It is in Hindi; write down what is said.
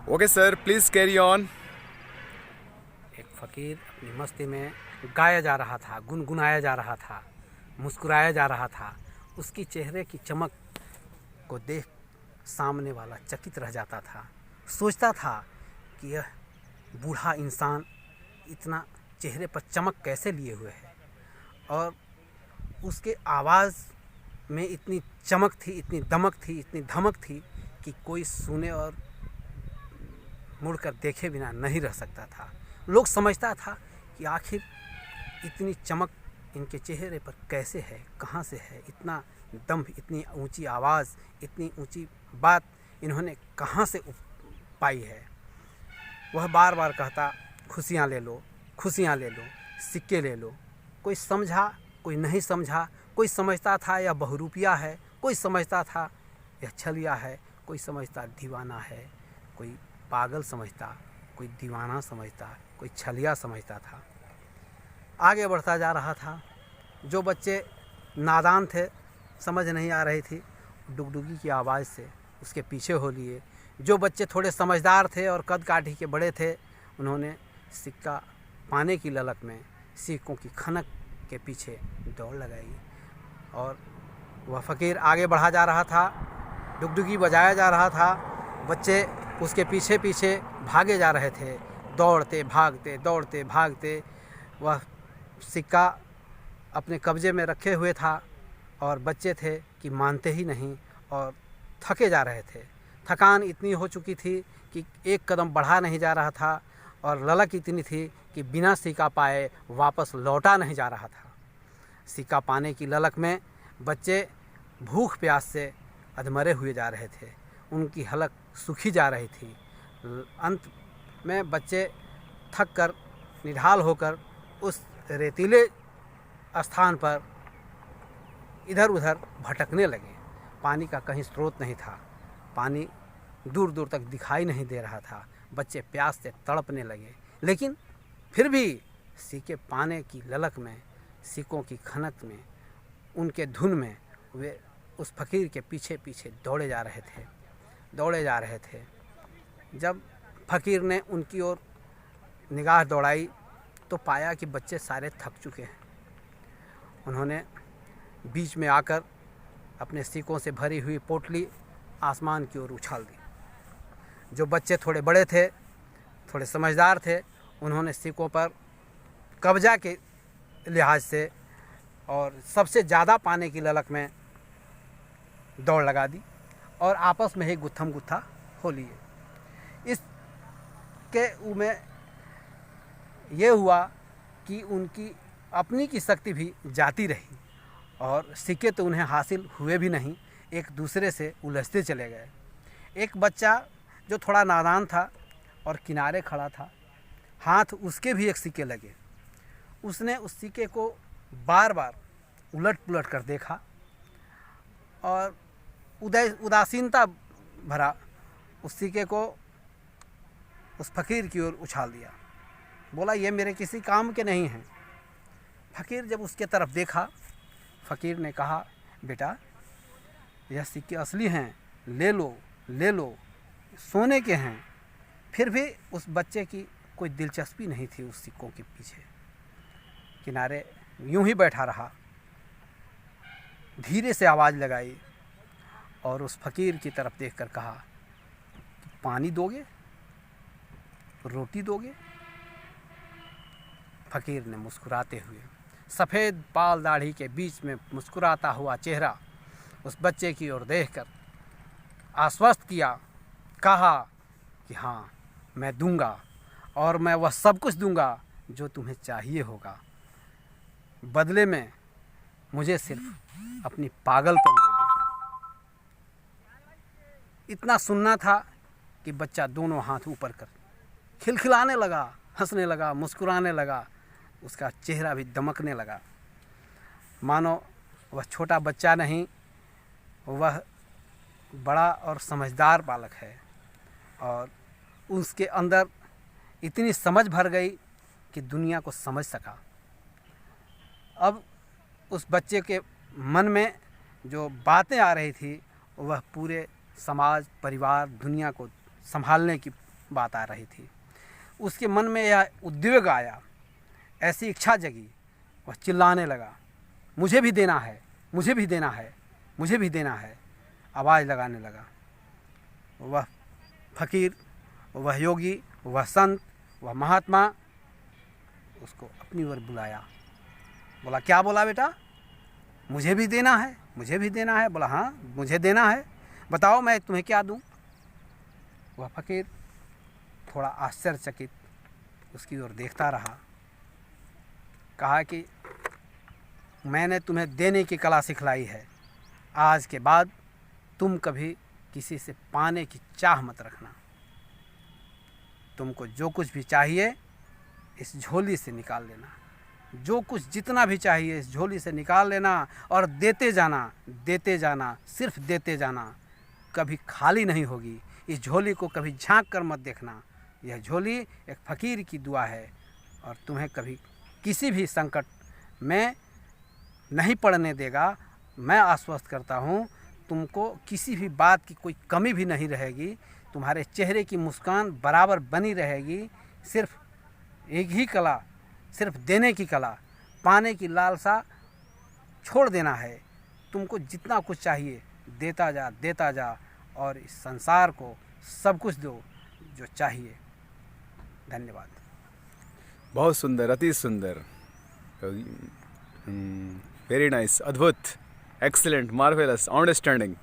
Okay sir, please carry on. एक फ़कीर अपनी मस्ती में गाया जा रहा था, गुनगुनाया जा रहा था, मुस्कुराया जा रहा था। उसकी चेहरे की चमक को देख सामने वाला चकित रह जाता था। सोचता था कि यह बूढ़ा इंसान इतना चेहरे पर चमक कैसे लिए हुए है, और उसके आवाज़ में इतनी चमक थी, इतनी दमक थी, इतनी धमक थी कि कोई सुने और मुड़कर देखे बिना नहीं रह सकता था। लोग समझता था कि आखिर इतनी चमक इनके चेहरे पर कैसे है, कहाँ से है, इतना दम्भ, इतनी ऊंची आवाज़, इतनी ऊंची बात इन्होंने कहाँ से पाई है। वह बार बार कहता, खुशियाँ ले लो, खुशियाँ ले लो, सिक्के ले लो। कोई समझा, कोई नहीं समझा। कोई समझता था यह बहुरूपिया है, कोई समझता था यह छलिया है, कोई समझता दीवाना है, कोई पागल समझता, कोई दीवाना समझता, कोई छलिया समझता था। आगे बढ़ता जा रहा था। जो बच्चे नादान थे, समझ नहीं आ रही थी, डुगडुगी की आवाज़ से उसके पीछे हो लिए। जो बच्चे थोड़े समझदार थे और कद काठी के बड़े थे, उन्होंने सिक्का पाने की ललक में सिक्कों की खनक के पीछे दौड़ लगाई। और वह फ़कीर आगे बढ़ा जा रहा था, डुगडुगी बजाया जा रहा था, बच्चे उसके पीछे पीछे भागे जा रहे थे, दौड़ते भागते, दौड़ते भागते। वह सिक्का अपने कब्जे में रखे हुए था और बच्चे थे कि मानते ही नहीं और थके जा रहे थे। थकान इतनी हो चुकी थी कि एक कदम बढ़ा नहीं जा रहा था, और ललक इतनी थी कि बिना सिक्का पाए वापस लौटा नहीं जा रहा था। सिक्का पाने की ललक में बच्चे भूख प्यास से अधमरे हुए जा रहे थे, उनकी हलक सूखी जा रही थी। अंत में बच्चे थक कर, निढाल होकर उस रेतीले स्थान पर इधर उधर भटकने लगे। पानी का कहीं स्रोत नहीं था, पानी दूर दूर तक दिखाई नहीं दे रहा था। बच्चे प्यास से तड़पने लगे, लेकिन फिर भी सिक्के पाने की ललक में, सिक्कों की खनक में, उनके धुन में वे उस फ़कीर के पीछे पीछे दौड़े जा रहे थे, दौड़े जा रहे थे। जब फ़कीर ने उनकी ओर निगाह दौड़ाई तो पाया कि बच्चे सारे थक चुके हैं। उन्होंने बीच में आकर अपने सिक्कों से भरी हुई पोटली आसमान की ओर उछाल दी। जो बच्चे थोड़े बड़े थे, थोड़े समझदार थे, उन्होंने सिक्कों पर कब्जा के लिहाज से और सबसे ज़्यादा पाने की ललक में दौड़ लगा दी और आपस में ही गुत्थम गुत्था हो लिए। इसके में ये हुआ कि उनकी अपनी की शक्ति भी जाती रही और सिक्के तो उन्हें हासिल हुए भी नहीं, एक दूसरे से उलझते चले गए। एक बच्चा जो थोड़ा नादान था और किनारे खड़ा था, हाथ उसके भी एक सिक्के लगे। उसने उस सिक्के को बार बार उलट पुलट कर देखा और उदासीनता भरा उस सिक्के को उस फ़कीर की ओर उछाल दिया। बोला, ये मेरे किसी काम के नहीं हैं। फ़कीर जब उसके तरफ देखा, फ़कीर ने कहा, बेटा यह सिक्के असली हैं, ले लो, ले लो, सोने के हैं। फिर भी उस बच्चे की कोई दिलचस्पी नहीं थी उस सिक्कों के पीछे, किनारे यूं ही बैठा रहा। धीरे से आवाज़ लगाई और उस फ़कीर की तरफ देखकर कहा, पानी दोगे, रोटी दोगे? फ़कीर ने मुस्कुराते हुए, सफ़ेद बाल दाढ़ी के बीच में मुस्कुराता हुआ चेहरा उस बच्चे की ओर देखकर आश्वस्त किया, कहा कि हाँ, मैं दूंगा, और मैं वह सब कुछ दूंगा जो तुम्हें चाहिए होगा। बदले में मुझे सिर्फ अपनी पागलपन दे दो। इतना सुनना था कि बच्चा दोनों हाथ ऊपर कर खिलखिलाने लगा, हंसने लगा, मुस्कुराने लगा। उसका चेहरा भी दमकने लगा, मानो वह छोटा बच्चा नहीं, वह बड़ा और समझदार बालक है। और उसके अंदर इतनी समझ भर गई कि दुनिया को समझ सका। अब उस बच्चे के मन में जो बातें आ रही थी, वह पूरे समाज, परिवार, दुनिया को संभालने की बात आ रही थी। उसके मन में यह उद्वेग आया, ऐसी इच्छा जगी, वह चिल्लाने लगा, मुझे भी देना है, मुझे भी देना है, मुझे भी देना है। आवाज़ लगाने लगा। वह फकीर, वह योगी, वह संत, वह महात्मा उसको अपनी ओर बुलाया। बोला, क्या बोला बेटा? मुझे भी देना है, मुझे भी देना है। बोला, हाँ मुझे देना है, बताओ मैं तुम्हें क्या दूं? वह फकीर थोड़ा आश्चर्यचकित उसकी ओर देखता रहा। कहा कि मैंने तुम्हें देने की कला सिखलाई है, आज के बाद तुम कभी किसी से पाने की चाह मत रखना। तुमको जो कुछ भी चाहिए इस झोली से निकाल लेना, जो कुछ जितना भी चाहिए इस झोली से निकाल लेना और देते जाना, देते जाना, सिर्फ देते जाना, कभी खाली नहीं होगी। इस झोली को कभी झांक कर मत देखना। यह झोली एक फ़कीर की दुआ है और तुम्हें कभी किसी भी संकट में नहीं पड़ने देगा। मैं आश्वस्त करता हूँ, तुमको किसी भी बात की कोई कमी भी नहीं रहेगी। तुम्हारे चेहरे की मुस्कान बराबर बनी रहेगी। सिर्फ एक ही कला, सिर्फ देने की कला, पाने की लालसा छोड़ देना है। तुमको जितना कुछ चाहिए देता जा, देता जा और इस संसार को सब कुछ दो जो चाहिए। धन्यवाद। बहुत सुंदर, अति सुंदर, वेरी नाइस, अद्भुत, एक्सीलेंट, मार्वेलस, अंडरस्टैंडिंग।